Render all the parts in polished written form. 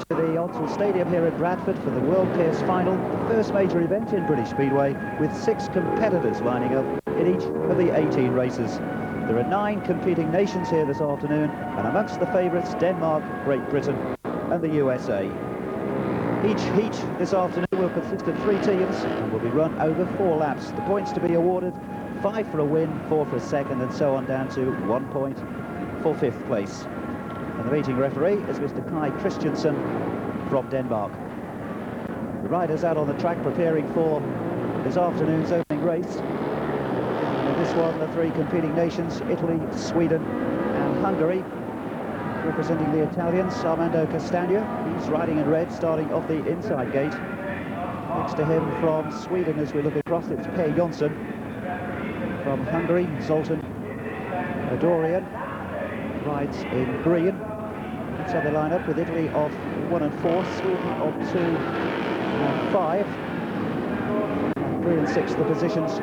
to the Odsal Stadium here at Bradford for the World Peers Final, the first major event in British Speedway, with 6 competitors lining up in each of the 18 races. There are 9 competing nations here this afternoon, and amongst the favourites, Denmark, Great Britain and the USA. Each heat this afternoon will consist of 3 teams and will be run over 4 laps. The points to be awarded: 5 for a win, 4 for a second, and so on down to 1 point for 5th place. And the meeting referee is Mr. Kai Christiansen from Denmark. The riders out on the track preparing for this afternoon's opening race. In this one, the 3 competing nations, Italy, Sweden and Hungary. Representing the Italians, Armando Castagna, he's riding in red, starting off the inside gate. Next to him from Sweden, as we look across, it's Per Jonsson. From Hungary, Zoltan Odorian rides in green. Let's have the lineup with Italy of 1 and 4, Sweden of 2 and 5. 3 and 6 the positions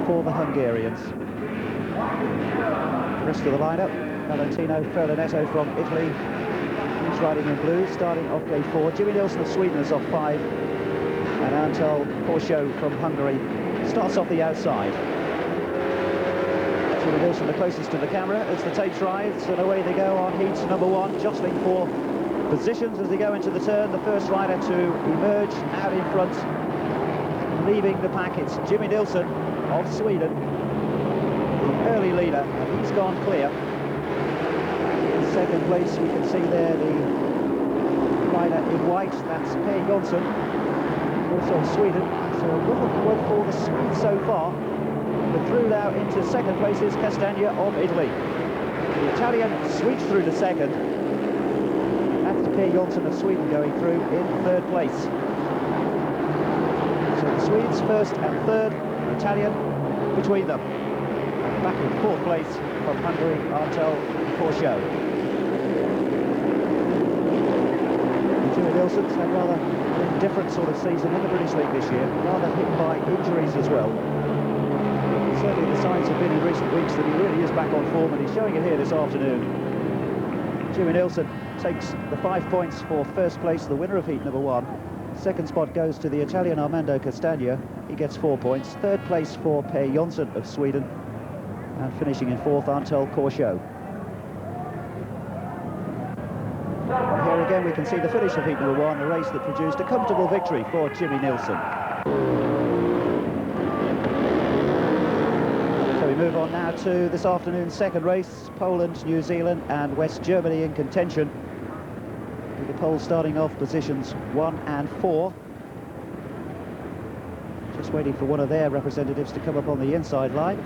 for the Hungarians. The rest of the lineup: Valentino Ferdinetto from Italy, he's riding in blue, starting off gate 4. Jimmy Nilsson of Sweden is off 5, and Antal Porsche from Hungary starts off the outside. Jimmy Nilsson the closest to the camera as the tapes rise, and away they go on heat number 1, jostling for positions as they go into the turn. The first rider to emerge out in front, leaving the pack, it's Jimmy Nilsson of Sweden, the early leader, and he's gone clear. In second place, we can see there the rider in white, that's Per Jonsson, also of Sweden. So a lot of work for the Swedes so far. But through now into second place is Castagna of Italy. The Italian sweeps through to second. That's Per Jonsson of Sweden going through in third place. So the Swedes first and third, the Italian between them. Back in fourth place from Hungary, Antal Porsche. Jimmy Nilsson's had rather a different sort of season in the British League this year, rather hit by injuries as well. Certainly the signs have been in recent weeks that he really is back on form, and he's showing it here this afternoon. Jimmy Nilsson takes the 5 points for first place, the winner of heat number 1. Second spot goes to the Italian Armando Castagna, he gets 4 points. Third place for Per Jonsson of Sweden, and finishing in 4th, Antal Porsche. And here again we can see the finish of heat number 1, a race that produced a comfortable victory for Jimmy Nilsson. So we move on now to this afternoon's second race: Poland, New Zealand and West Germany in contention, with the Poles starting off positions 1 and 4. Just waiting for one of their representatives to come up on the inside line.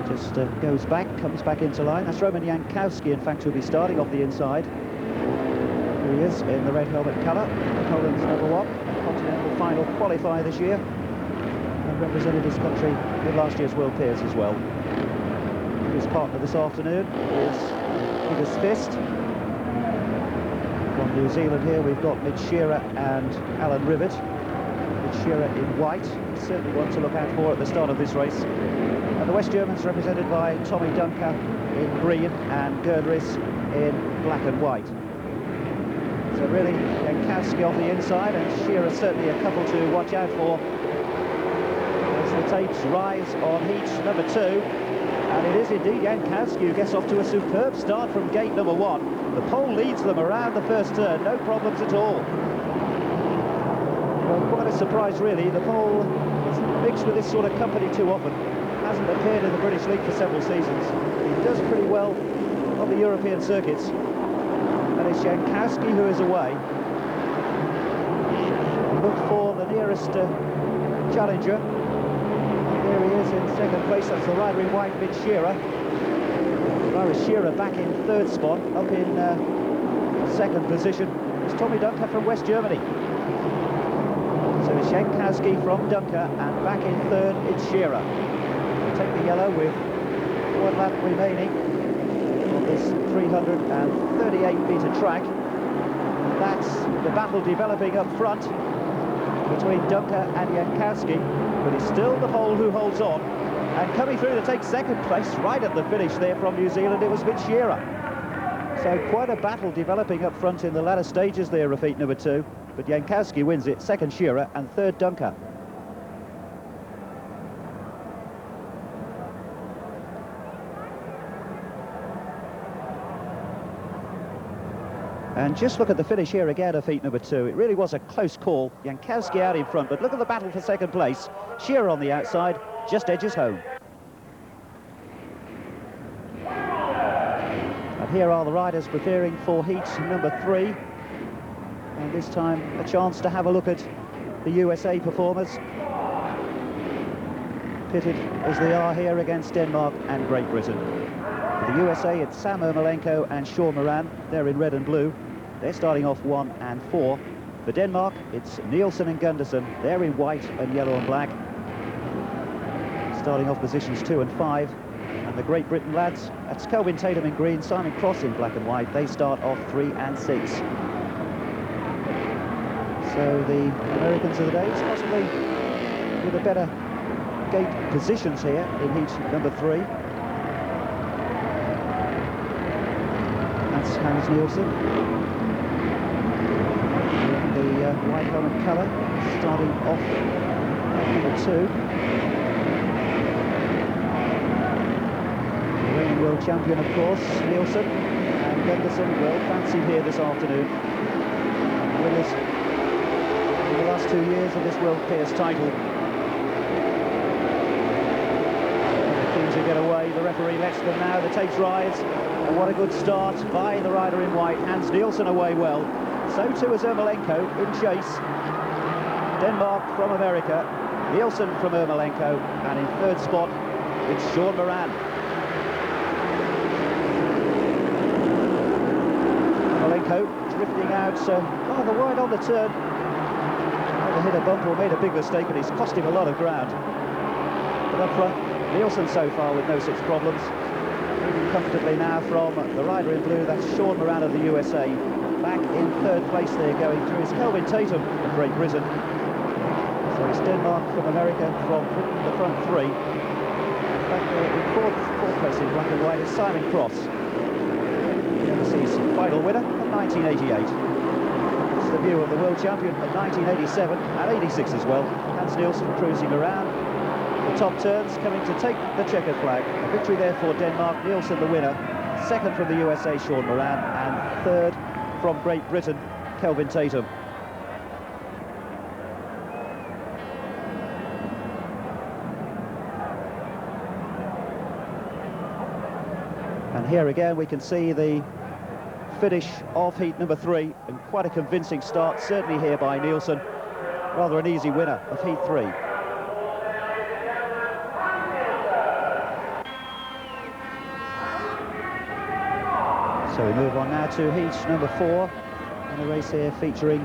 Just goes back, comes back into line. That's Roman Jankowski, in fact, who'll be starting off the inside. Here he is in the red helmet colour. Poland's number 1, continental final qualifier this year, and represented his country in last year's World Peers as well. His partner this afternoon is Igor's Fist. From New Zealand here we've got Mitch Shearer and Alan Rivet. Mitch Shearer in white, certainly one to look out for at the start of this race. And the West Germans represented by Tommy Dunker in green and Gerdris in black and white. So really, Jankowski off the inside, and Shearer certainly a couple to watch out for as the tapes rise on heat number 2. And it is indeed Jankowski who gets off to a superb start from gate number 1. The pole leads them around the first turn, no problems at all. Well, quite a surprise really. The pole isn't mixed with this sort of company too often. Hasn't appeared in the British League for several seasons. He does pretty well on the European circuits. And it's Jankowski who is away. Look for the nearest challenger. There he is in second place. That's the rider in white, Mitch Shearer. Irish Shearer back in third spot, up in second position. It's Tommy Dunker from West Germany. So it's Jankowski from Dunker, and back in third, it's Shearer. Take the yellow with 1 lap remaining on this 338-metre track. That's the battle developing up front between Dunker and Jankowski, but it's still the pole who holds on. And coming through to take second place right at the finish there from New Zealand, it was Mitch Shearer. So quite a battle developing up front in the latter stages there of heat number 2. But Jankowski wins it, second Shearer and third Dunker. And just look at the finish here again of heat number 2. It really was a close call. Jankowski out in front, but look at the battle for second place. Shearer on the outside, just edges home. And here are the riders preparing for heat number 3. And this time a chance to have a look at the USA performers. Pitted as they are here against Denmark and Great Britain. For the USA, it's Sam Ermolenko and Sean Moran. They're in red and blue. They're starting off 1 and 4. For Denmark, it's Nielsen and Gundersen. They're in white and yellow and black. Starting off positions 2 and 5. And the Great Britain lads, that's Kelvin Tatum in green, Simon Cross in black and white. They start off 3 and 6. So the Americans of the day, possibly with a better gate positions here in heat number 3. That's Hans Nielsen. The white helmet colour, starting off number 2. The reigning world champion, of course, Nielsen, and Gundersen, well fancied here this afternoon. Winners in the last 2 years of this World Peers title. Keen to get away, the referee lets them now, the tapes rise, and what a good start by the rider in white. Hans Nielsen away well. So too is Ermolenko in chase. Denmark from America, Nielsen from Ermolenko, and in third spot, it's Sean Moran. Ermolenko drifting out rather wide on the turn. Either hit a bump or made a big mistake, and it's cost him a lot of ground. But up front, Nielsen so far with no such problems. Moving comfortably now from the rider in blue, that's Sean Moran of the USA. Back in third place there going through is Kelvin Tatum of Great Britain. So it's Denmark from America from the front 3. Back there in fourth place in black and white is Simon Cross. The final winner of 1988. It's the view of the world champion of 1987 and 86 as well. Hans Nielsen cruising around. The top turns coming to take the checkered flag. A victory there for Denmark, Nielsen the winner. Second from the USA, Sean Moran, and third from Great Britain, Kelvin Tatum. And here again we can see the finish of heat number 3, and quite a convincing start, certainly here by Nielsen. Rather an easy winner of heat 3. So we move on now to heat number 4, and a race here featuring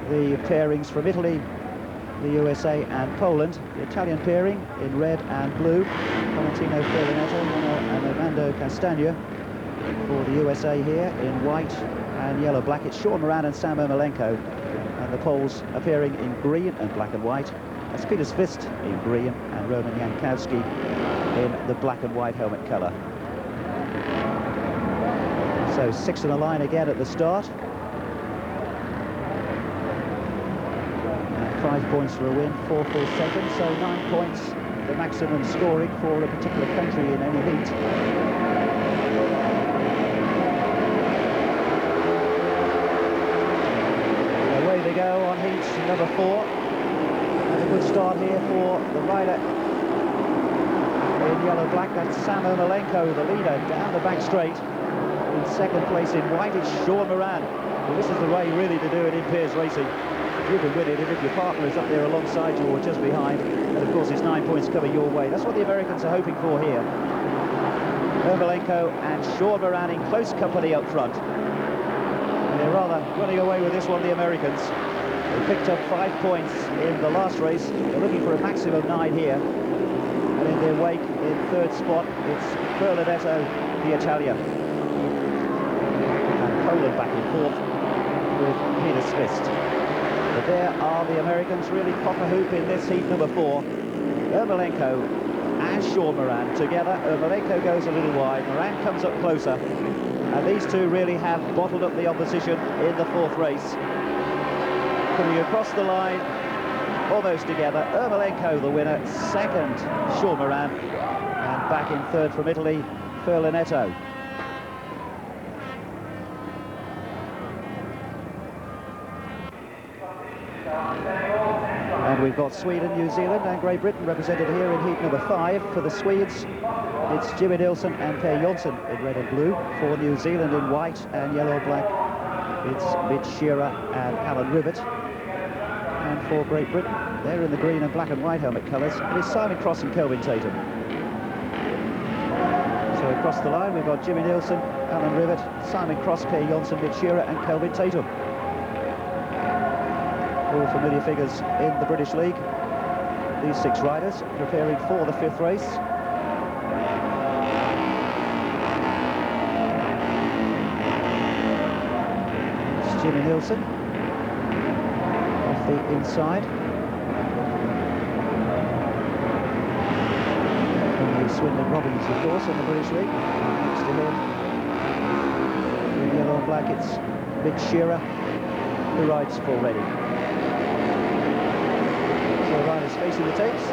the pairings from Italy, the USA and Poland. The Italian pairing in red and blue, Valentino Ferlinetto and Armando Castagna. For the USA here in white and yellow-black, it's Sean Moran and Sam Ermolenko. And the Poles appearing in green and black and white. That's Peter Svist in green and Roman Jankowski in the black and white helmet colour. So 6 in the line again at the start. And 5 points for a win, 4 full seconds, so 9 points, the maximum scoring for a particular country in any heat. Away they go on heat number 4. And a good start here for the rider in yellow-black. That's Sam Ermolenko, the leader, down the back straight. In second place in white, it's Sean Moran. Well, this is the way really to do it in Peers racing. You can win it, and if your partner is up there alongside you or just behind, and of course it's 9 points coming your way. That's what the Americans are hoping for here. Ermolenko and Sean Moran in close company up front. And they're rather running away with this one, the Americans. They picked up 5 points in the last race. They're looking for a maximum of 9 here. And in their wake, in third spot, it's Ferlinetto, the Italian. Poland back in fourth with Peter Svist. But there are the Americans really cock a hoop in this heat number 4. Ermolenko and Sean Moran. Together, Ermolenko goes a little wide, Moran comes up closer, and these two really have bottled up the opposition in the fourth race. Coming across the line, almost together, Ermolenko the winner, second Sean Moran, and back in third from Italy, Furlanetto. And we've got Sweden, New Zealand and Great Britain represented here in heat number 5. For the Swedes, it's Jimmy Nilsson and Per Jonsson in red and blue. For New Zealand in white and yellow-black, it's Mitch Shearer and Alan Rivet. And for Great Britain, they're in the green and black and white helmet colours. It is Simon Cross and Kelvin Tatum. So across the line, we've got Jimmy Nilsson, Alan Rivet, Simon Cross, Per Jonsson, Mitch Shearer and Kelvin Tatum. All familiar figures in the British League. These 6 riders preparing for the 5th race. It's Jimmy Nilsson off the inside. And Swindon Robbins, of course, in the British League. Next to him, in yellow and black, it's Mitch Shearer, who rides for Reading. Riders facing the tapes.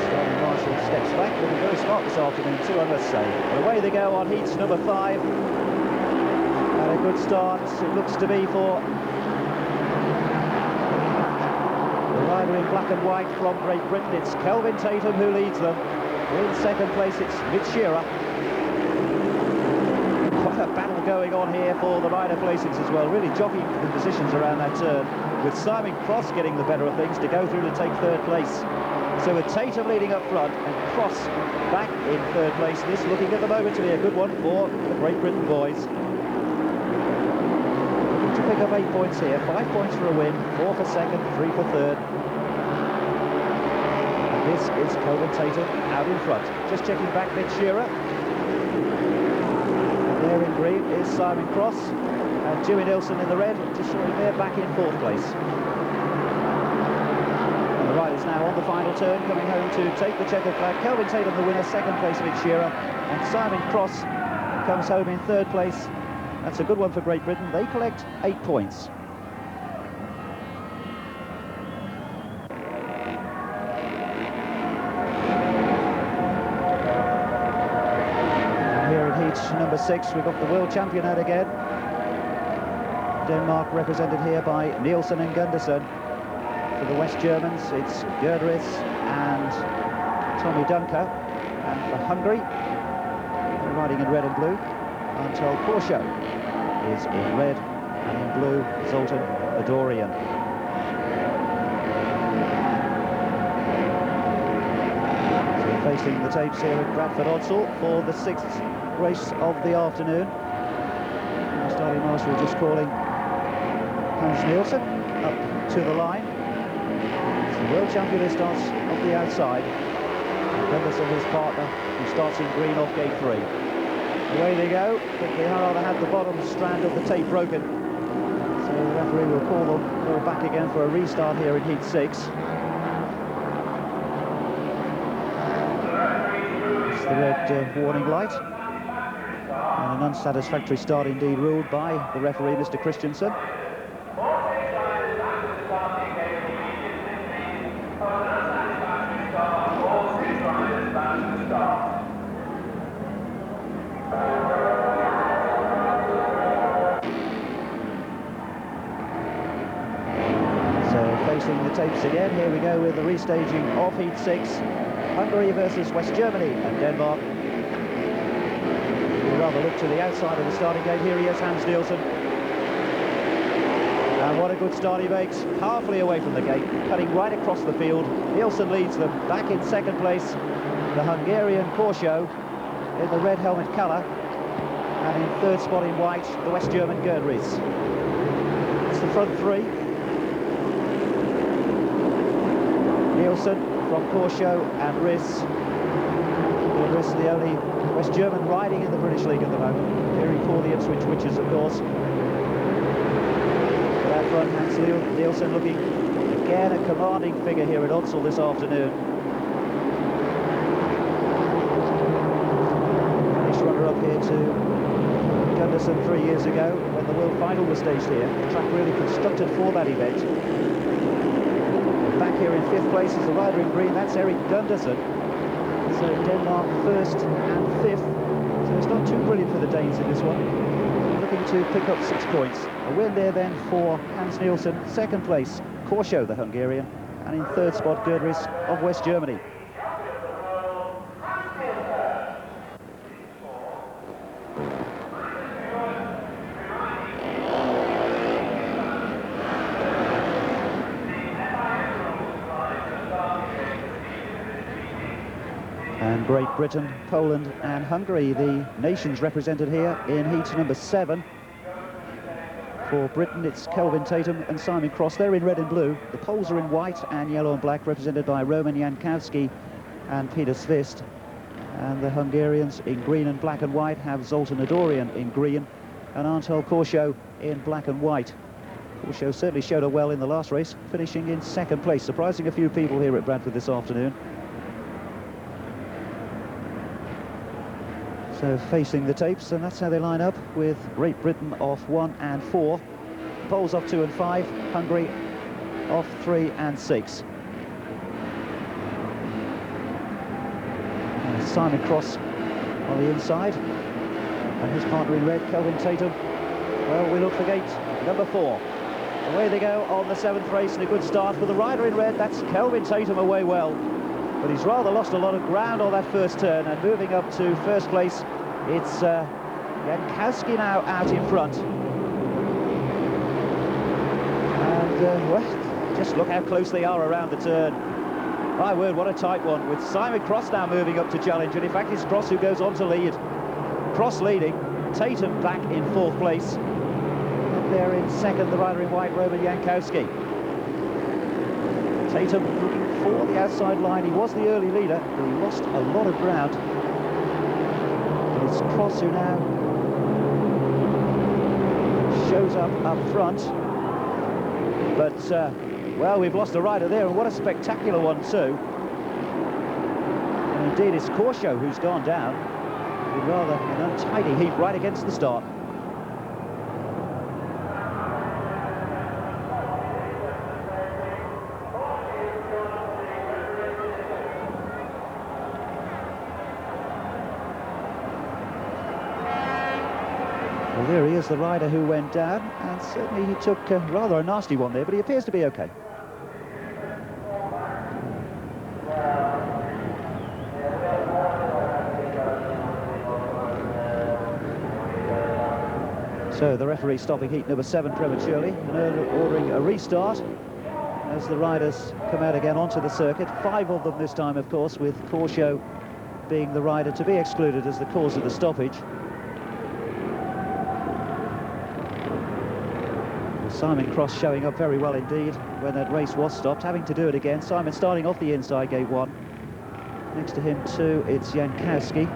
Starting Marshall steps back, looking very smart this afternoon too, I must say. But away they go on heats number 5. And a good start it looks to be for the rider in black and white from Great Britain. It's Kelvin Tatum who leads them. In second place it's Mitch Shearer. Quite a battle going on here for the rider placings as well, really jockeying for the positions around that turn, with Simon Cross getting the better of things to go through to take third place. So with Tatum leading up front and Cross back in third place, this looking at the moment to be a good one for the Great Britain boys. Looking to pick up 8 points here, 5 points for a win, 4 for second, 3 for third. And this is Kelvin Tatum out in front. Just checking back, Mitch Shearer. There in green is Simon Cross and Jimmy Nilsson in the red, just showing they're back in 4th place. And the riders now on the final turn, coming home to take the checkered flag. Kelvin Tatum the winner, 2nd place Mitch Shearer, and Simon Cross comes home in 3rd place. That's a good one for Great Britain. They collect 8 points. Number 6, we've got the world champion out again. Denmark represented here by Nielsen and Gunderson. For the West Germans, it's Gerdris and Tommy Dunker. And for Hungary, riding in red and blue, Antal Porsche is in red, and in blue, Zoltan Adorian. So facing the tapes here at Bradford Odsal for the 6th race of the afternoon. Starting marshal just calling Hans Nielsen up to the line. It's the world champion who starts off the outside. And Gunderson, his partner, who starts in green off gate 3. Away they go, but they rather had the bottom strand of the tape broken. So the referee will call them all back again for a restart here in heat 6. It's the red warning light. And an unsatisfactory start indeed ruled by the referee, Mr. Christensen. So facing the tapes again, here we go with the restaging of heat 6. Hungary versus West Germany and Denmark. Rather look to the outside of the starting gate. Here he is, Hans Nielsen. And what a good start he makes. Powerfully away from the gate, cutting right across the field. Nielsen leads them back in 2nd place. The Hungarian Porsche in the red helmet colour. And in 3rd spot in white, the West German Gerdris. It's the front 3. Nielsen from Porsche and Riss. Riss, the only West German riding in the British League at the moment, appearing for the Ipswich Witches, of course. But out front, Hans Nielsen looking again a commanding figure here at Odsal this afternoon. compared to Gunderson 3 years ago when the World Final was staged here. The track really constructed for that event. Back here in 5th place is the rider in green, that's Erik Gunderson. So Denmark 1st and 5th. So it's not too brilliant for the Danes in this one. Looking to pick up 6 points. A win there then for Hans Nielsen. 2nd place, Korsho, the Hungarian. And in 3rd spot, Gerdries of West Germany. And Great Britain, Poland and Hungary, the nations represented here in heat number 7. For Britain, it's Kelvin Tatum and Simon Cross. They're in red and blue. The Poles are in white and yellow and black, represented by Roman Jankowski and Peter Svist. And the Hungarians in green and black and white have Zoltan Adorian in green and Anatol Korsho in black and white. Korsho certainly showed her well in the last race, finishing in 2nd place, surprising a few people here at Bradford this afternoon. So facing the tapes, and that's how they line up, with Great Britain off 1 and 4, Poles off 2 and 5, Hungary off 3 and 6. And Simon Cross on the inside, and his partner in red, Kelvin Tatum. Well, we look for gate number 4. Away they go on the 7th race, and a good start for the rider in red. That's Kelvin Tatum away well. But he's rather lost a lot of ground on that first turn, and moving up to 1st place, it's Jankowski now out in front. And, well, just look how close they are around the turn. My word, what a tight one, with Simon Cross now moving up to challenge, and in fact it's Cross who goes on to lead. Cross leading, Tatum back in 4th place. And there in 2nd, the rider in white, Roman Jankowski. Tatum looking for the outside line. He was the early leader, but he lost a lot of ground. It's Cross who now shows up front. But, well, we've lost a rider there, and what a spectacular one too. And indeed, it's Korsho who's gone down with rather an untidy heat right against the start. Well, there he is, the rider who went down, and certainly he took rather a nasty one there, but he appears to be okay. So the referee stopping heat number 7 prematurely and ordering a restart as the riders come out again onto the circuit. 5 of them this time, of course, with Korsho being the rider to be excluded as the cause of the stoppage. Simon Cross showing up very well indeed when that race was stopped, having to do it again. Simon starting off the inside gave 1. Next to him 2, it's Jankowski.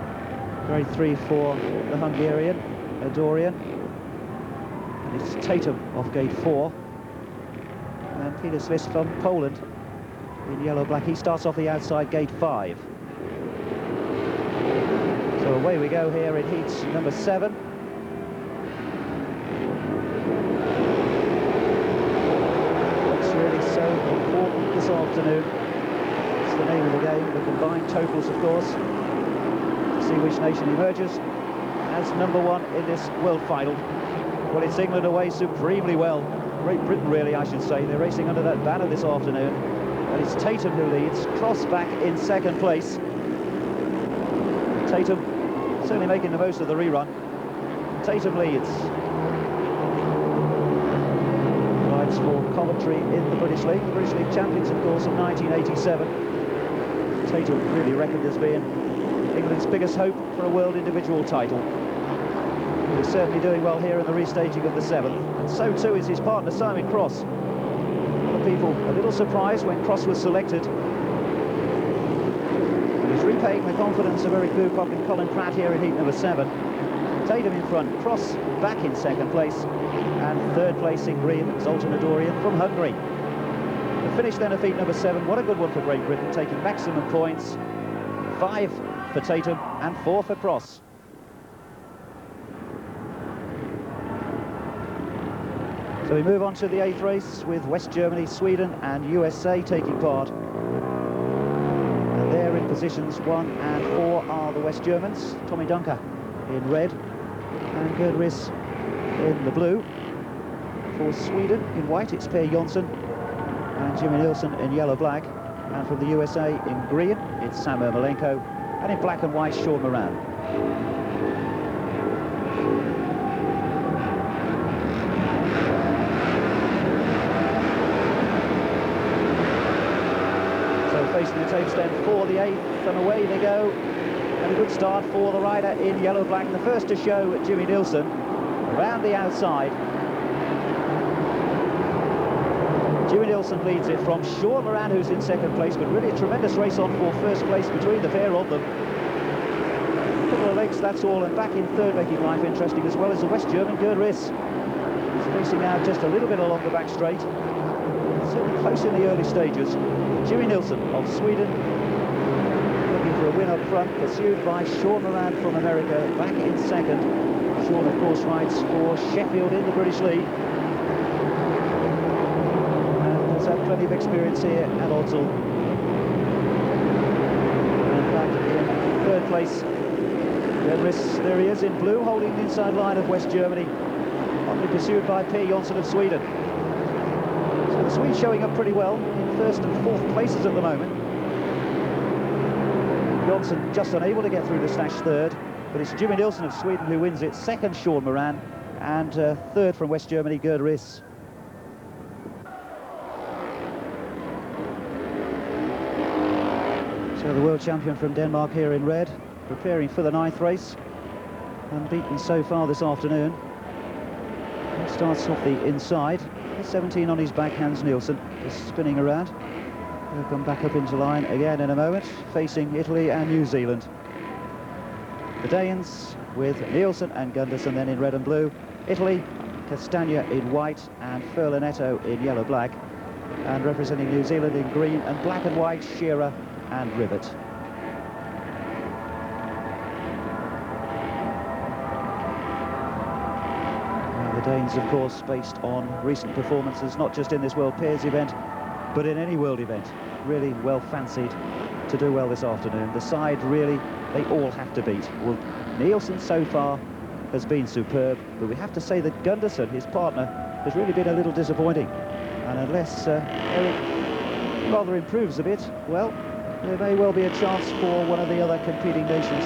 Grade 3 for the Hungarian, Adorian. And it's Tatum off gate 4. And Peter Svist from Poland in yellow-black. He starts off the outside gate 5. So away we go here in heat number 7. Really so important this afternoon. It's the name of the game, the combined totals, of course, to see which nation emerges as number 1 in this world final. Well, it's England away supremely well. Great Britain, really, I should say. They're racing under that banner this afternoon. And it's Tatum who leads. Cross back in 2nd place. Tatum certainly making the most of the rerun. Tatum leads. For Coventry in the British League champions, of course, of 1987. Tatum really reckoned as being England's biggest hope for a world individual title. He's certainly doing well here in the restaging of the 7th, and so too is his partner Simon Cross. A lot of people a little surprised when Cross was selected. But he's repaying the confidence of Eric Bucock and Colin Pratt here in heat number 7. Tatum in front, Cross back in 2nd place, and 3rd place in green, Zoltan Adorian from Hungary. The finish then of heat number 7, what a good one for Great Britain, taking maximum points. 5 for Tatum and 4 for Cross. So we move on to the 8th race with West Germany, Sweden and USA taking part. And there in positions 1 and 4 are the West Germans. Tommy Dunker in red and Gerd Riss in the blue. For Sweden in white it's Per Jonsson and Jimmy Nilsson in yellow-black. And from the USA in green it's Sam Ermolenko, and in black and white Sean Moran. Facing the tape stand for the 8th, and away they go. And a good start for the rider in yellow-black. The first to show, Jimmy Nilsson, around the outside. Jimmy Nilsson leads it from Sean Moran, who's in 2nd place, but really a tremendous race on for 1st place between the pair of them. A couple of legs, that's all, and back in 3rd, making life interesting, as well as the West German Gerd Riss. He's facing now just a little bit along the back straight. Certainly close in the early stages. Jimmy Nilsson of Sweden looking for a win up front, pursued by Sean Moran from America, back in 2nd. Sean, of course, rides for Sheffield in the British League and has had plenty of experience here at Odsal. And back in 3rd place, Gerd Riss, there he is in blue, holding the inside line of West Germany, hotly pursued by Per Jonsson of Sweden. So the Swedes showing up pretty well in 1st and 4th places at the moment. Jonsson just unable to get through the snatch 3rd, but it's Jimmy Nilsson of Sweden who wins it. 2nd, Sean Moran, and 3rd from West Germany, Gerd Riss. So the world champion from Denmark here in red, preparing for the 9th race, unbeaten so far this afternoon. He starts off the inside. 17 on his back, Hans Nielsen, just spinning around. He'll come back up into line again in a moment, facing Italy and New Zealand. The Danes with Nielsen and Gunderson then in red and blue. Italy, Castagna in white and Furlanetto in yellow-black. And representing New Zealand in green and black and white, Shearer and Rivet. The Danes, of course, based on recent performances, not just in this World Pairs event, but in any world event. Really well fancied to do well this afternoon. The side, really, they all have to beat. Well, Nielsen so far has been superb, but we have to say that Gunderson, his partner, has really been a little disappointing. And unless Eric rather improves a bit, well, there may well be a chance for one of the other competing nations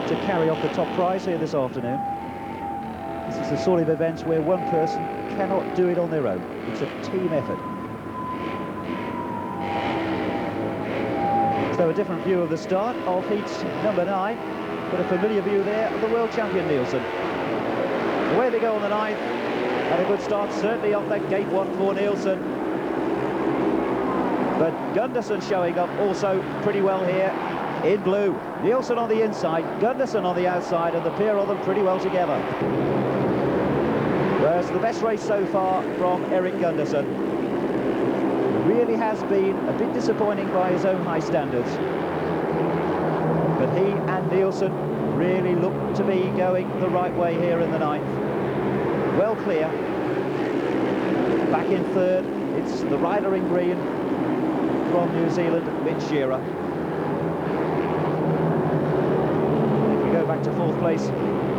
to carry off the top prize here this afternoon. This is the sort of event where one person cannot do it on their own. It's a team effort. So a different view of the start of heat number 9, but a familiar view there of the world champion Nielsen. Away they go on the 9th, and a good start certainly off that gate 1 for Nielsen. But Gunderson showing up also pretty well here in blue. Nielsen on the inside, Gunderson on the outside, and the pair of them pretty well together. Whereas the best race so far from Eric Gunderson. Really has been a bit disappointing by his own high standards. But he and Nielsen really look to be going the right way here in the 9th. Well clear. Back in 3rd, it's the rider in green from New Zealand, Mitch Shearer. If we go back to 4th place,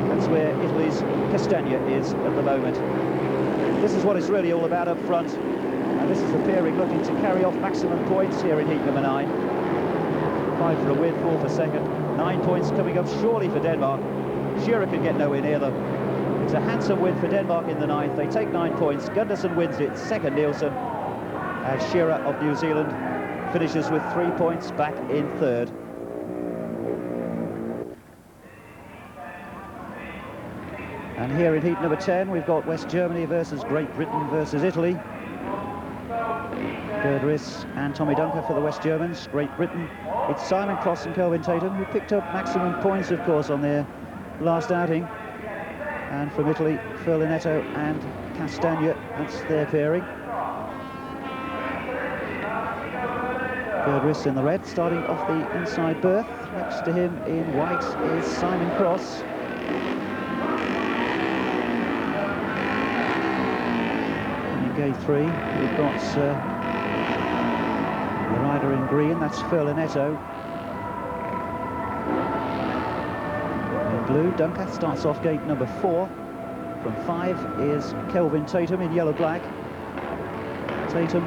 that's where Italy's Castagna is at the moment. This is what it's really all about up front. And this is the pairing looking to carry off maximum points here in heat number 9. 5 for a win, 4 for 2nd. 9 points coming up surely for Denmark. Shearer can get nowhere near them. It's a handsome win for Denmark in the 9th. They take 9 points. Gunderson wins it, 2nd Nielsen. And Shearer of New Zealand finishes with 3 points back in 3rd. And here in heat number 10, we've got West Germany versus Great Britain versus Italy. Gerd Riss and Tommy Dunker for the West Germans. Great Britain, it's Simon Cross and Kelvin Tatum, who picked up maximum points, of course, on their last outing. And from Italy, Furlanetto and Castagna, that's their pairing. Gerd Riss in the red, starting off the inside berth. Next to him in white is Simon Cross. gate 3, we've got the rider in green, that's Furlanetto. In blue, Duncan starts off gate number 4. From 5 is Kelvin Tatum in yellow-black. Tatum,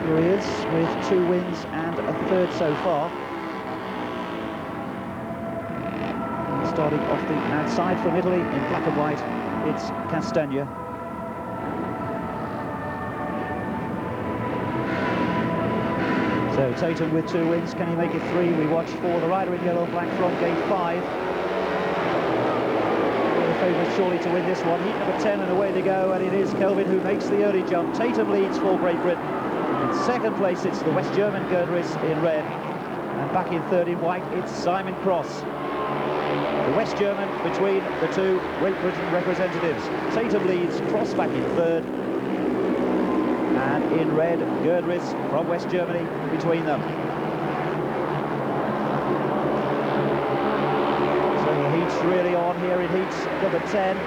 here he is, with 2 wins and a 3rd so far. And starting off the outside from Italy in black and white, it's Castagna. So Tatum with 2 wins, can he make it 3? We watch for the rider in yellow-black from gate 5. The favourite surely to win this one. Heat number 10 and away they go, and it is Kelvin who makes the early jump. Tatum leads for Great Britain. In second place it's the West German Gerdris in red, and back in 3rd in white it's Simon Cross. The West German between the 2 Great Britain representatives. Tatum leads, Cross back in 3rd, and in red Gerdris from West Germany between them. Really on here in heat number 10.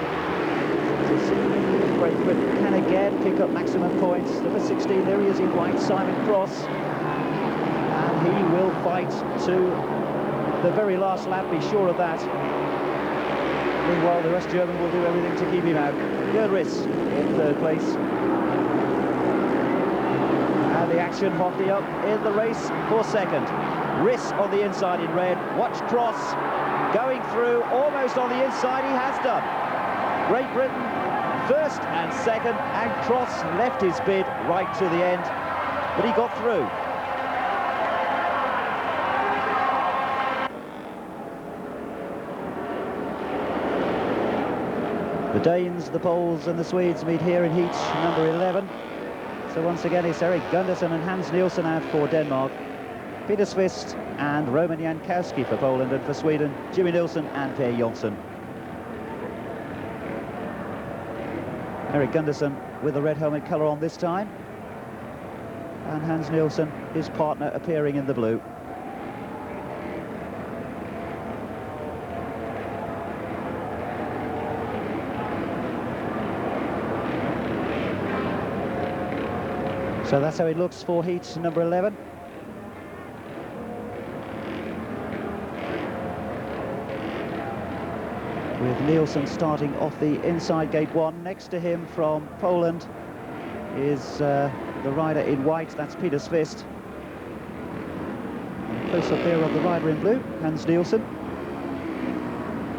Great Britain can again pick up maximum points. Number 16, there he is in white, Simon Cross, and he will fight to the very last lap, be sure of that. Meanwhile, the West German will do everything to keep him out. Gerdris in 3rd place, and the action hotly up in the race for 2nd. Riss on the inside in red. Watch Cross going through almost on the inside. He has done. Great Britain 1st and 2nd, and Cross left his bid right to the end, but he got through. The Danes, the Poles and the Swedes meet here in heat number 11. So once again it's Erik Gundersen and Hans Nielsen out for Denmark. Peter Svist and Roman Jankowski for Poland, and for Sweden, Jimmy Nilsson and Per Jonsson. Erik Gundersen with the red helmet colour on this time, and Hans Nielsen, his partner, appearing in the blue. So that's how it looks for heat number 11. With Nielsen starting off the inside gate 1. Next to him from Poland is the rider in white, that's Peter Svist. Close up there of the rider in blue, Hans Nielsen,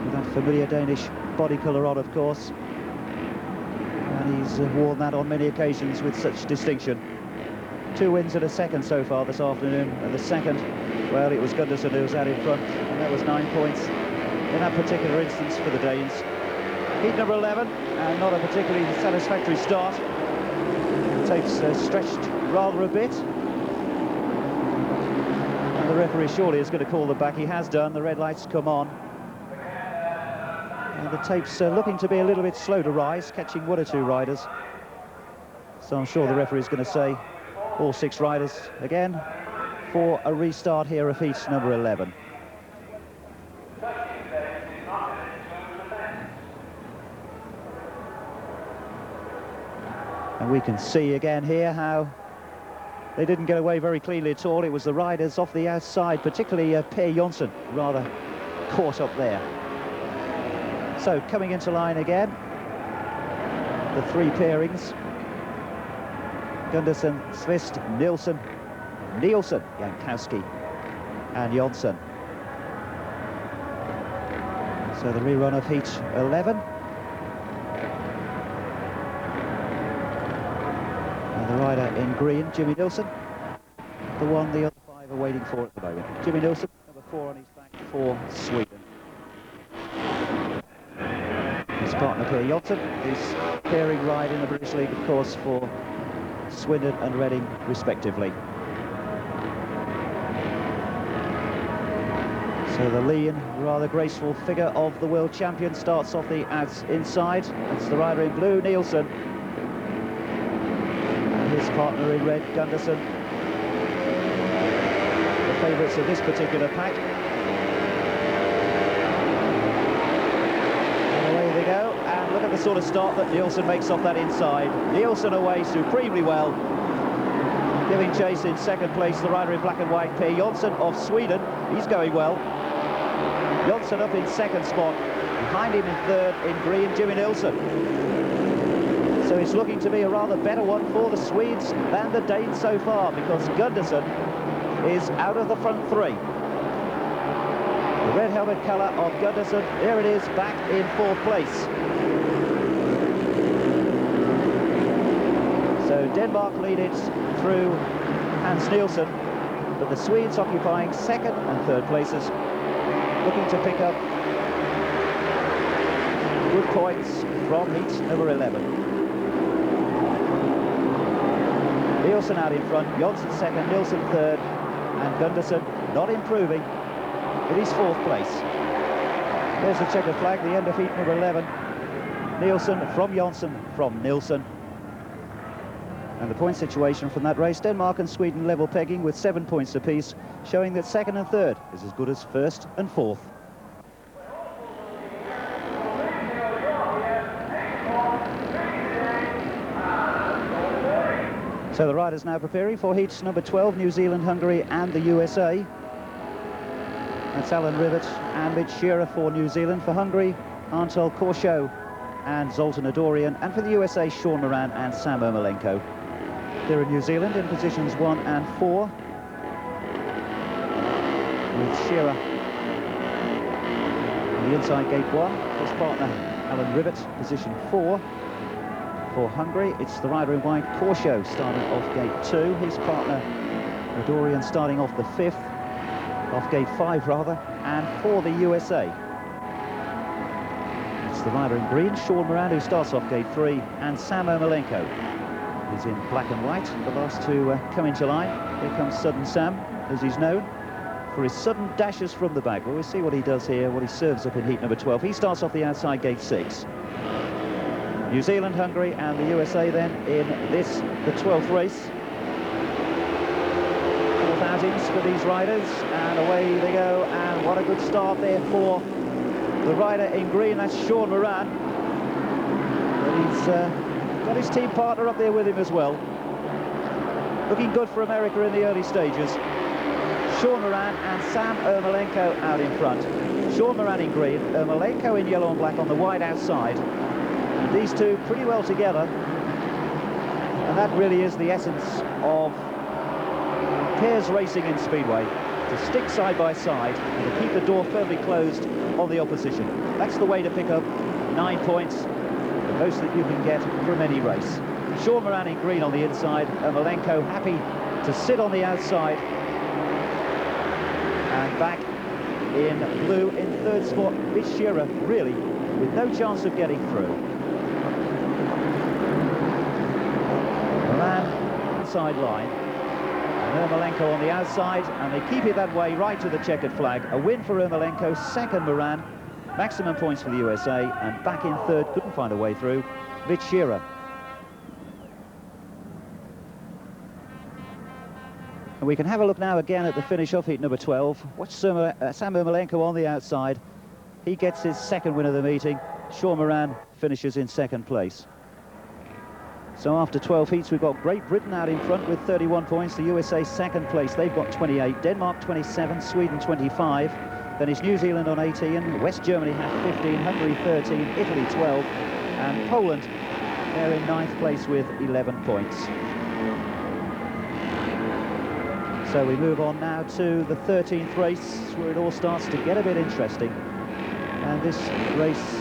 with that familiar Danish body colour on, of course. And he's worn that on many occasions with such distinction. 2 wins and a 2nd so far this afternoon, and the 2nd, well, it was Gundersen who was out in front, and that was 9 points in that particular instance for the Danes. Heat number 11, and not a particularly satisfactory start. The tape's stretched rather a bit, and the referee surely is going to call them back. He has done. The red lights come on, and the tape's looking to be a little bit slow to rise, catching 1 or 2 riders. So I'm sure the referee is going to say all 6 riders again for a restart here of heat number 11. And we can see again here how they didn't get away very cleanly at all. It was the riders off the outside, particularly Per Jonsson, rather caught up there. So coming into line again, the 3 pairings: Gundersen, Svist, Nielsen, Jankowski and Jonsson. So the rerun of heat 11. And the rider in green, Jimmy Nilsson, the one the other 5 are waiting for at the moment. Jimmy Nilsson, number 4 on his back for Sweden. His partner Per Jonsson, his pairing ride in the British League, of course, for Swindon and Reading respectively. So the lean, rather graceful figure of the world champion starts off the inside. That's the rider in blue, Nielsen. And his partner in red, Gundersen. The favourites of this particular pack. And away they go, and look at the sort of start that Nielsen makes off that inside. Nielsen away supremely well, giving chase in second place, the rider in black and white, Per Jonsson of Sweden. He's going well. Jonsson up in second spot. Behind him in third, in green, Jimmy Nilsson. So it's looking to be a rather better one for the Swedes than the Danes so far, because Gunderson is out of the front three. The red helmet colour of Gunderson, there it is, back in fourth place. So Denmark lead it through Hans Nielsen, but the Swedes occupying second and third places, looking to pick up good points from heat number 11. Nielsen out in front, Jonsson second, Nielsen third, and Gunderson not improving in his fourth place. There's the checkered flag, the end of heat number 11. Nielsen from Jonsson from Nilsson. And the point situation from that race, Denmark and Sweden level pegging with 7 points apiece, showing that second and third is as good as first and fourth. So the riders now preparing for heats number 12, New Zealand, Hungary and the USA. That's Alan Rivet and Mitch Shearer for New Zealand. For Hungary, Antal Korshau and Zoltan Adorian. And for the USA, Sean Moran and Sam Ermolenko. Here in New Zealand in positions 1 and 4. With Shearer on the inside gate 1. His partner, Alan Rivet, position 4. For Hungary, it's the rider in white, Korshau, starting off gate 2. His partner, Adorian, starting off the 5th. Off gate 5 rather, and for the USA it's the rider in green, Sean Moran, who starts off gate 3, and Sam Ermolenko is in black and white. The last two come into line. Here comes Sudden Sam, as he's known for his sudden dashes from the back. Well, we'll see what he does here, what he serves up in heat number 12. He starts off the outside gate 6. New Zealand, Hungary and the USA then in this, the 12th race. Outings for these riders, and away they go, and what a good start there for the rider in green, that's Sean Moran. But he's got his team partner up there with him as well. Looking good for America in the early stages. Sean Moran and Sam Ermolenko out in front. Sean Moran in green, Ermolenko in yellow and black on the wide outside. And these two pretty well together, and that really is the essence of pairs racing in Speedway, to stick side by side and to keep the door firmly closed on the opposition. That's the way to pick up 9 points, the most that you can get from any race. Sean Moran in green on the inside, Ermolenko happy to sit on the outside, and back in blue in third spot, Mitch Shearer really with no chance of getting through. Moran inside line. Ermolenko on the outside, and they keep it that way right to the checkered flag. A win for Ermolenko, second Moran, maximum points for the USA, and back in third, couldn't find a way through, Mitch Shearer. And we can have a look now again at the finish of heat number 12. Watch Sam Ermolenko on the outside. He gets his second win of the meeting. Sean Moran finishes in second place. So after 12 heats, we've got Great Britain out in front with 31 points. The USA second place, they've got 28. Denmark 27, Sweden 25. Then it's New Zealand on 18. West Germany have 15, Hungary 13, Italy 12. And Poland, they're in 9th place with 11 points. So we move on now to the 13th race, where it all starts to get a bit interesting. And this race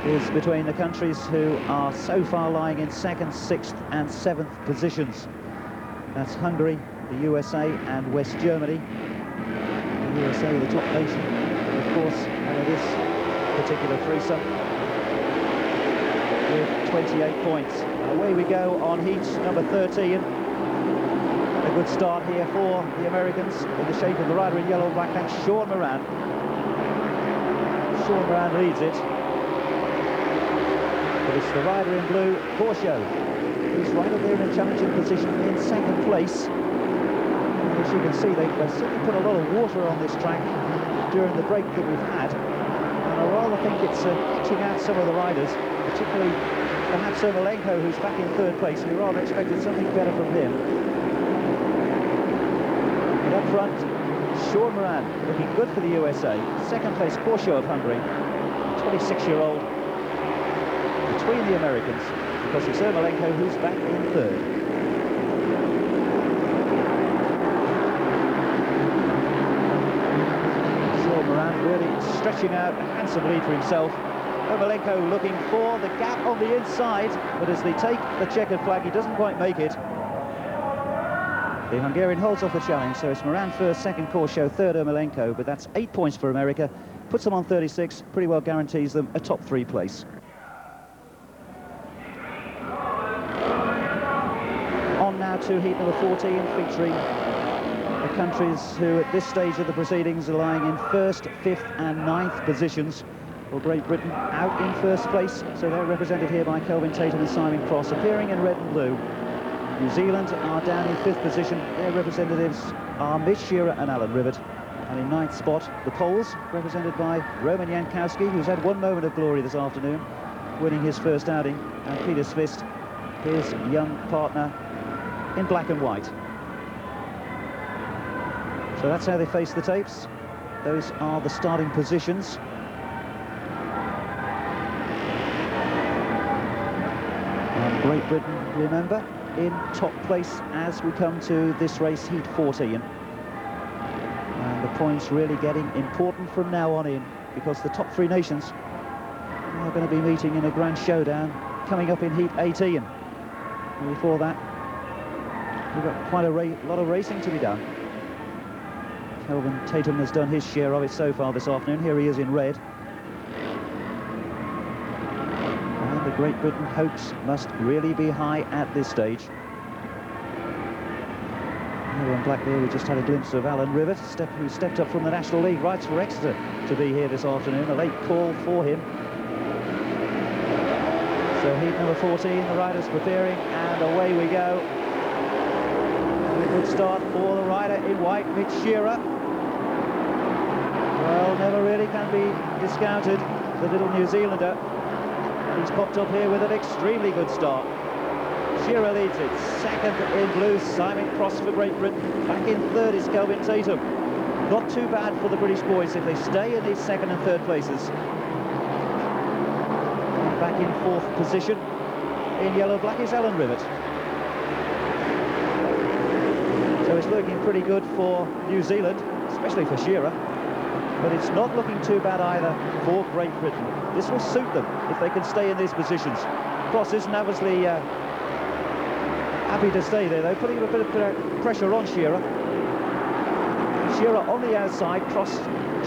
is between the countries who are so far lying in 2nd, 6th and 7th positions. That's Hungary, the USA and West Germany. The USA, the top nation, of course, out of this particular threesome, with 28 points. And away we go on heat number 13. A good start here for the Americans in the shape of the rider in yellow and black. That's Sean Moran. Sean Moran leads it. But it's the rider in blue, Korshau, who's right up there in a challenging position in second place. And as you can see, they've certainly put a lot of water on this track during the break that we've had, and are rather think it's catching out some of the riders, particularly perhaps Ermolenko, who's back in third place. We rather expected something better from him. But up front, Sean Moran looking good for the USA. Second place, Porsche of Hungary, 26-year-old, between the Americans, because it's Ermolenko who's back in third. Sean Moran really stretching out a handsome lead for himself. Ermolenko looking for the gap on the inside, but as they take the checkered flag, he doesn't quite make it. The Hungarian holds off the challenge, so it's Moran first, second Corsho, third Ermolenko, but that's 8 points for America, puts them on 36, pretty well guarantees them a top 3 place. On now to heat number 14, featuring the countries who at this stage of the proceedings are lying in first, fifth and ninth positions. Well, Great Britain out in first place, so they're represented here by Kelvin Tatum and Simon Cross, appearing in red and blue. New Zealand are down in fifth position. Their representatives are Mitch Shearer and Alan Rivett. And in ninth spot, the Poles, represented by Roman Jankowski, who's had one moment of glory this afternoon, winning his first outing, and Peter Svist, his young partner, in black and white. So that's how they face the tapes. Those are the starting positions. And Great Britain, remember, in top place as we come to this race, heat 14. And the points really getting important from now on in, because the top 3 nations are going to be meeting in a grand showdown coming up in heat 18. And before that, we've got quite a lot of racing to be done. Kelvin Tatum has done his share of it so far this afternoon. Here he is in red. And the Great Britain hopes must really be high at this stage. Here in black there, we just had a glimpse of Alan Rivett, who stepped up from the National League, rides for Exeter to be here this afternoon. A late call for him. So heat number 14, the riders preparing, and away we go. A good start for the rider in white, Mitch Shearer. Well, never really can be discounted, the little New Zealander. He's popped up here with an extremely good start. Shearer leads it. Second in blue, Simon Cross for Great Britain. Back in third is Kelvin Tatum. Not too bad for the British boys if they stay in these second and third places. Back in fourth position, in yellow-black, is Alan Rivett. So it's looking pretty good for New Zealand, especially for Shearer. But it's not looking too bad either for Great Britain. This will suit them if they can stay in these positions. Cross isn't obviously happy to stay there, though, putting a bit of pressure on Shearer. Shearer on the outside, Cross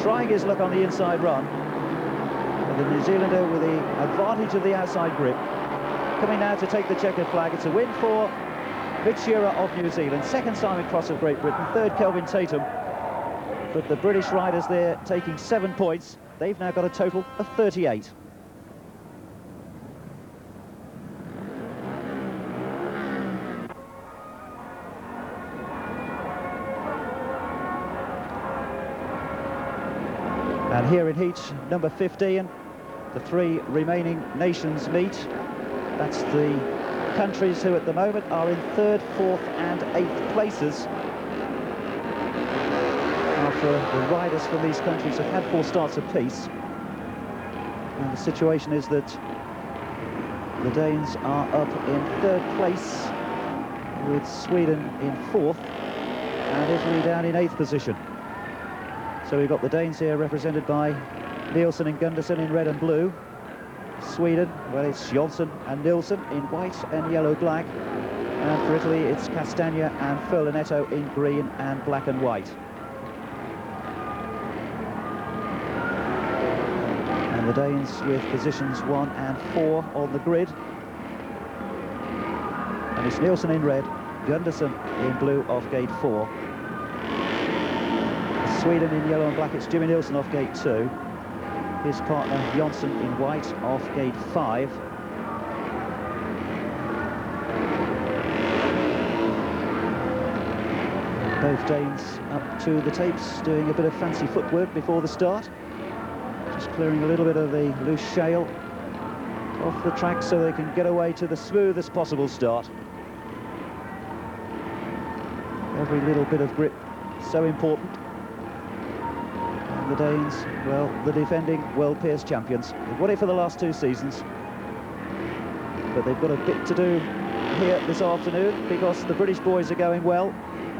trying his luck on the inside run. And the New Zealander with the advantage of the outside grip. Coming now to take the checkered flag. It's a win for Mitch Shearer of New Zealand. Second, Simon Cross of Great Britain. Third, Kelvin Tatum. But the British riders there taking 7 points. They've now got a total of 38. And here in heat number 15, the 3 remaining nations meet. That's the countries who at the moment are in third, fourth and 8th places. After the riders from these countries have had 4 starts apiece. And the situation is that the Danes are up in third place, with Sweden in 4th and Italy down in 8th position. So we've got the Danes here represented by Nielsen and Gunderson in red and blue. Sweden, well, it's Jonsson and Nilsson in white and yellow-black. And for Italy, it's Castagna and Furlanetto in green and black and white. And the Danes with positions 1 and 4 on the grid. And it's Nielsen in red, Gunderson in blue off gate 4. Sweden in yellow and black, it's Jimmy Nielsen off gate 2. His partner Jonsson in white off gate 5. Both Danes up to the tapes doing a bit of fancy footwork before the start. Just clearing a little bit of the loose shale off the track so they can get away to the smoothest possible start. Every little bit of grip so important. And the Danes, well, the defending World Peers champions. They've won it for the last 2 seasons, but they've got a bit to do here this afternoon because the British boys are going well.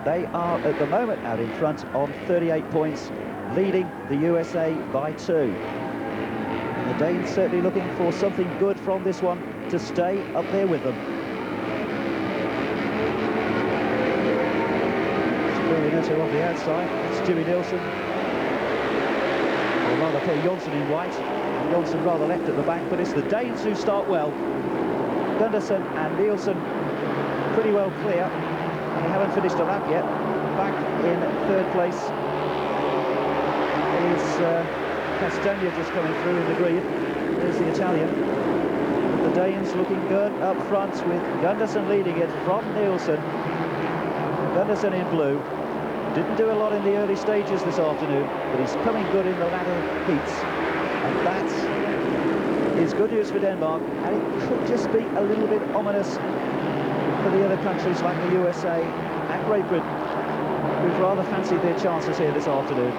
They are at the moment out in front on 38 points, leading the USA by 2. And the Danes certainly looking for something good from this one to stay up there with them. Completo off the outside, it's Jimmy Nielsen, or rather Per Jonsson in white, and Jonsson rather left at the back, but it's the Danes who start well. Gunderson and Nielsen pretty well clear, and they haven't finished a lap yet. Back in 3rd place is Castagna just coming through in the green. There's the Italian. But the Danes looking good up front with Gunderson leading it from Nielsen. Gunderson in blue. Didn't do a lot in the early stages this afternoon, but he's coming good in the latter heats. And that is good news for Denmark, and it could just be a little bit ominous for the other countries like the USA and Great Britain, who've rather fancied their chances here this afternoon.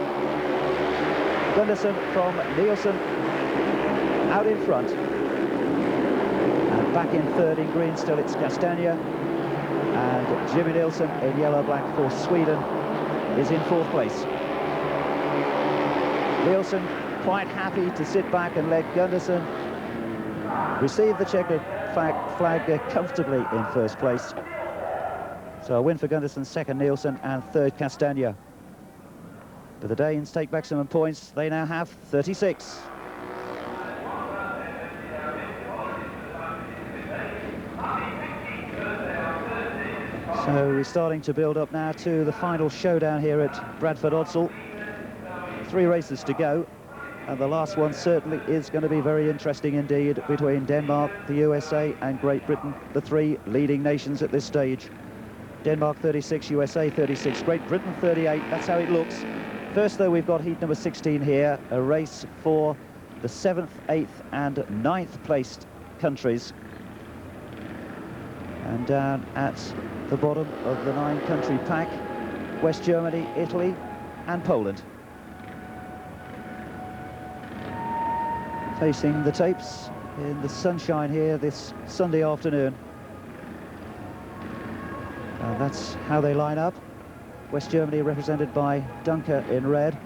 Gunderson from Nielsen out in front. And back in 3rd in green still it's Castagna. And Jimmy Nielsen in yellow-black for Sweden is in 4th place. Nielsen quite happy to sit back and let Gunderson receive the checkered flag comfortably in 1st place. So a win for Gunderson, 2nd Nielsen, and 3rd Castagna. But the Danes take maximum points. They now have 36. So we're starting to build up now to the final showdown here at Bradford Odsal. 3 races to go, and the last one certainly is going to be very interesting indeed between Denmark, the USA and Great Britain, the 3 leading nations at this stage. Denmark 36, USA 36, Great Britain 38, that's how it looks. First though, we've got heat number 16 here, a race for the 7th, 8th and 9th placed countries. And down at the bottom of the 9-country pack, West Germany, Italy and Poland. Facing the tapes in the sunshine here this Sunday afternoon. And that's how they line up. West Germany represented by Dunker in red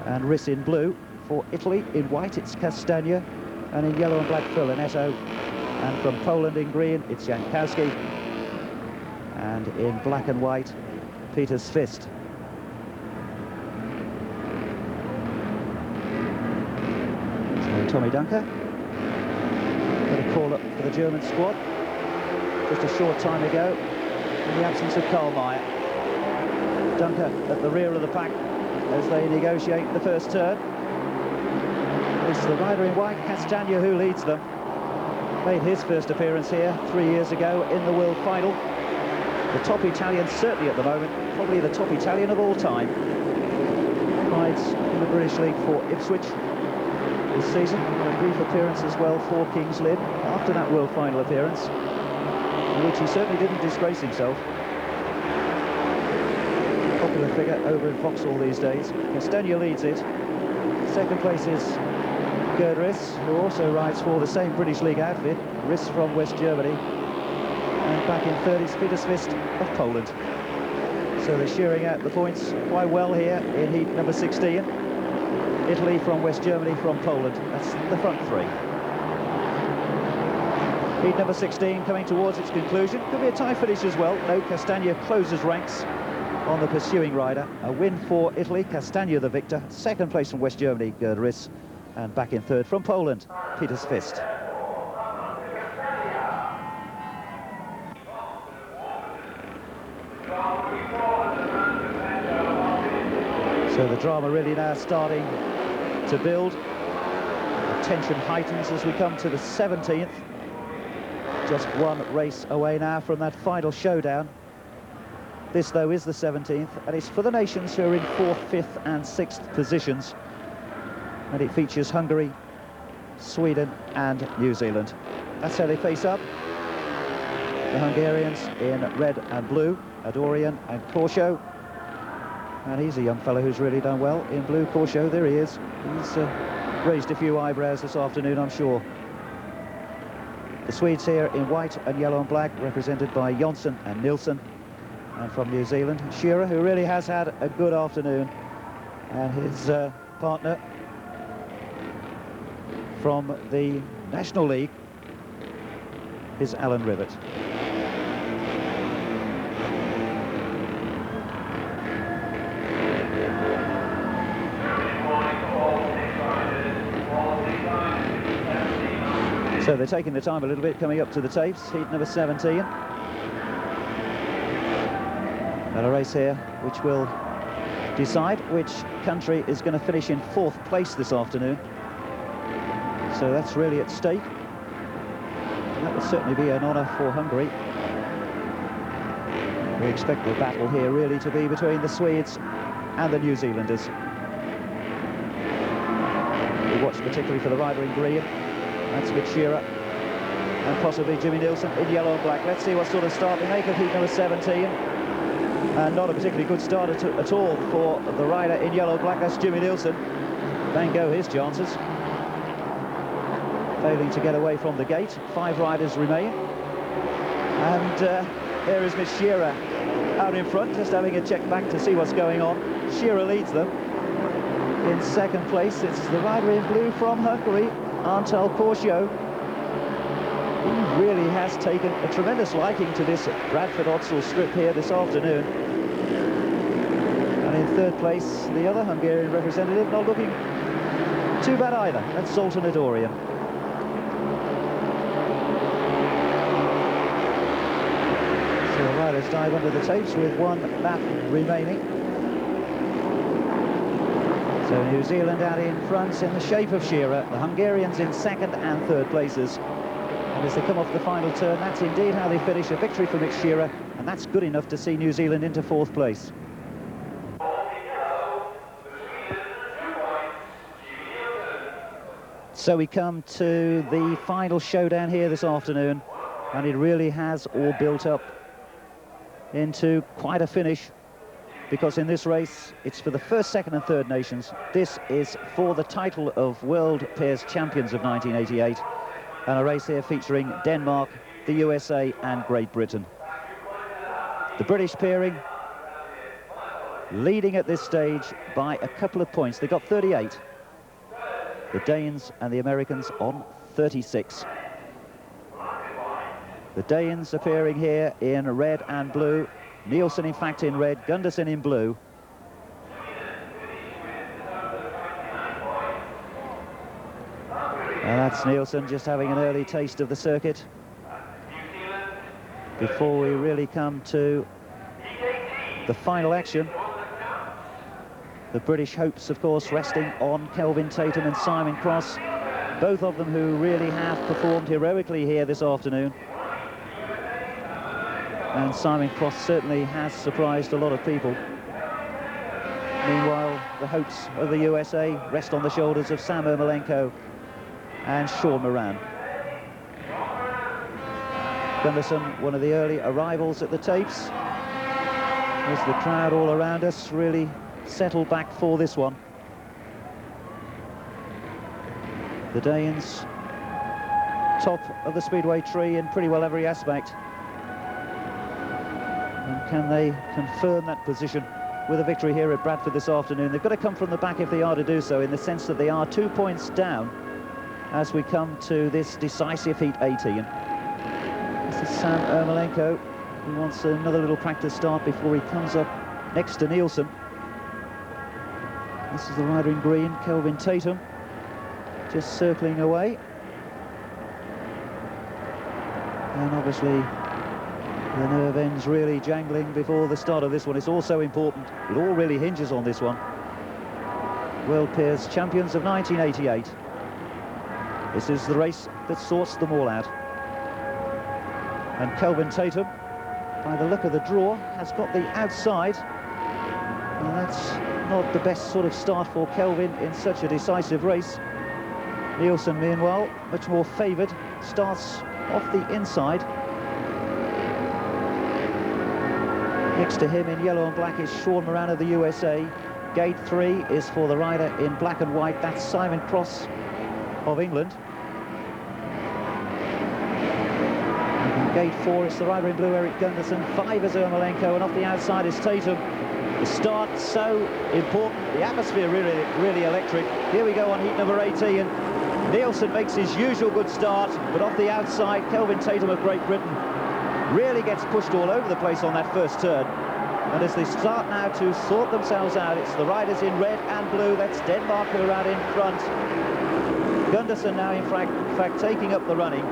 and Riss in blue. For Italy in white it's Castagna, and in yellow and black Fiolinetto. And from Poland in green it's Jankowski, and in black and white Peter's Fist. So Tommy Dunker got a call up for the German squad just a short time ago in the absence of Karlmeyer. Dunker at the rear of the pack as they negotiate the first turn. It's the rider in white, Castagna, who leads them. Made his first appearance here 3 years ago in the World Final. The top Italian certainly at the moment, probably the top Italian of all time. Rides in the British League for Ipswich this season. A brief appearance as well for Kings Lynn after that World Final appearance, in which he certainly didn't disgrace himself. Popular figure over in Vauxhall these days. Castagna leads it. 2nd place is Gerd Riss, who also rides for the same British League outfit, Riss from West Germany. And back in 3rd is Peter's Fist of Poland. So they're shearing out the points quite well here in heat number 16. Italy from West Germany from Poland. That's the front 3. Heat number 16 coming towards its conclusion. Could be a tie finish as well. No, Castagna closes ranks on the pursuing rider. A win for Italy, Castagna the victor. 2nd place from West Germany, Gerd Riss. And back in 3rd from Poland, Peter's Fist. So the drama really now starting to build. The tension heightens as we come to the 17th. Just 1 race away now from that final showdown. This, though, is the 17th, and it's for the nations who are in 4th, 5th and 6th positions. and it features Hungary, Sweden and New Zealand. That's how they face up. The Hungarians in red and blue, Adorian and Korsho. And he's a young fellow who's really done well in blue. Korsho, there he is. He's raised a few eyebrows this afternoon, I'm sure. The Swedes here in white and yellow and black, represented by Jonsson and Nilsson. And from New Zealand, Shearer, who really has had a good afternoon. And his partner from the National League is Alan Rivet. So they're taking the time a little bit coming up to the tapes, heat number 17. And a race here which will decide which country is going to finish in 4th place this afternoon. So that's really at stake. And that will certainly be an honour for Hungary. We expect the battle here really to be between the Swedes and the New Zealanders. We watch particularly for the rider in green. That's Vic Shearer and possibly Jimmy Nilsson in yellow and black. Let's see what sort of start they make of heat number 17. And not a particularly good start at all for the rider in yellow and black. That's Jimmy Nilsson. Van Gogh his chances. Failing to get away from the gate. 5 riders remain. And there is Miss Shearer out in front, just having a check back to see what's going on. Shearer leads them. In 2nd place, it's the rider in blue from Hungary, Antal Korsho. He really has taken a tremendous liking to this Bradford Odsal strip here this afternoon. And in 3rd place, the other Hungarian representative, not looking too bad either. That's Zoltan Adorian. So the riders dive under the tapes with 1 lap remaining. So New Zealand out in front in the shape of Shearer, the Hungarians in 2nd and 3rd places. And as they come off the final turn, that's indeed how they finish. A victory for Mick Shearer, and that's good enough to see New Zealand into 4th place. So we come to the final showdown here this afternoon, and it really has all built up into quite a finish. Because in this race, it's for the 1st, 2nd and 3rd nations. This is for the title of World Pairs Champions of 1988. And a race here featuring Denmark, the USA and Great Britain. The British pairing leading at this stage by a couple of points. They got 38. The Danes and the Americans on 36. The Danes appearing here in red and blue. Nielsen, in fact, in red, Gunderson in blue. And that's Nielsen just having an early taste of the circuit before we really come to the final action. The British hopes, of course, resting on Kelvin Tatum and Simon Cross, both of them who really have performed heroically here this afternoon. And Simon Cross certainly has surprised a lot of people. Meanwhile, the hopes of the USA rest on the shoulders of Sam Ermolenko and Sean Moran. Gunderson, one of the early arrivals at the tapes. As the crowd all around us really settled back for this one. The Danes, top of the Speedway tree in pretty well every aspect. And can they confirm that position with a victory here at Bradford this afternoon? They've got to come from the back if they are to do so, in the sense that they are 2 points down as we come to this decisive heat 18. This is Sam Ermolenko, who wants another little practice start before he comes up next to Nielsen. This is the rider in green, Kelvin Tatum, just circling away. And obviously the nerve ends really jangling before the start of this one. It's also important. It all really hinges on this one. World Pairs Champions of 1988. This is the race that sorts them all out. And Kelvin Tatum, by the look of the draw, has got the outside. And that's not the best sort of start for Kelvin in such a decisive race. Nielsen, meanwhile, much more favoured, starts off the inside. Next to him in yellow and black is Sean Moran of the USA. Gate 3 is for the rider in black and white. That's Simon Cross of England. And gate 4 is the rider in blue, Eric Gunderson. 5 is Ermolenko, and off the outside is Tatum. The start so important. The atmosphere really electric. Here we go on heat number 18. Nielsen makes his usual good start, but off the outside, Kelvin Tatum of Great Britain really gets pushed all over the place on that first turn. And as they start now to sort themselves out, it's the riders in red and blue. That's Denmark who are out in front. Gunderson now, in fact, taking up the running.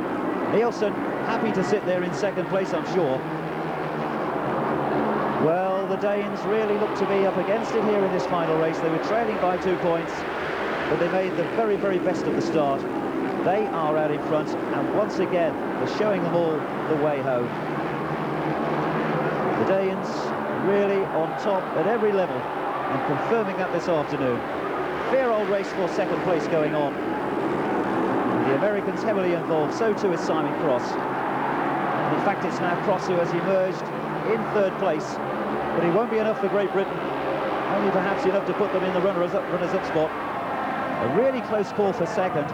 Nielsen happy to sit there in second place, I'm sure. Well, the Danes really look to be up against it here in this final race. They were trailing by 2 points, but they made the very, very best of the start. They are out in front, and once again, they're showing them all the way home. The Danes really on top at every level, and confirming that this afternoon. Fair old race for second place going on. The Americans heavily involved, so too is Simon Cross. And in fact, it's now Cross who has emerged in third place, but he won't be enough for Great Britain, only perhaps enough to put them in the runners-up spot. A really close call for second.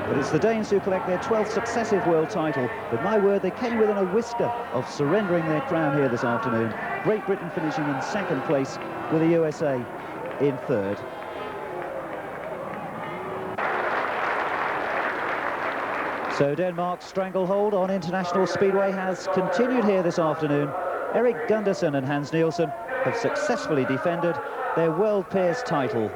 But it's the Danes who collect their 12th successive world title. But my word, they came within a whisker of surrendering their crown here this afternoon. Great Britain finishing in second place with the USA in third. So Denmark's stranglehold on international speedway has continued here this afternoon. Eric Gunderson and Hans Nielsen have successfully defended their World Pairs title.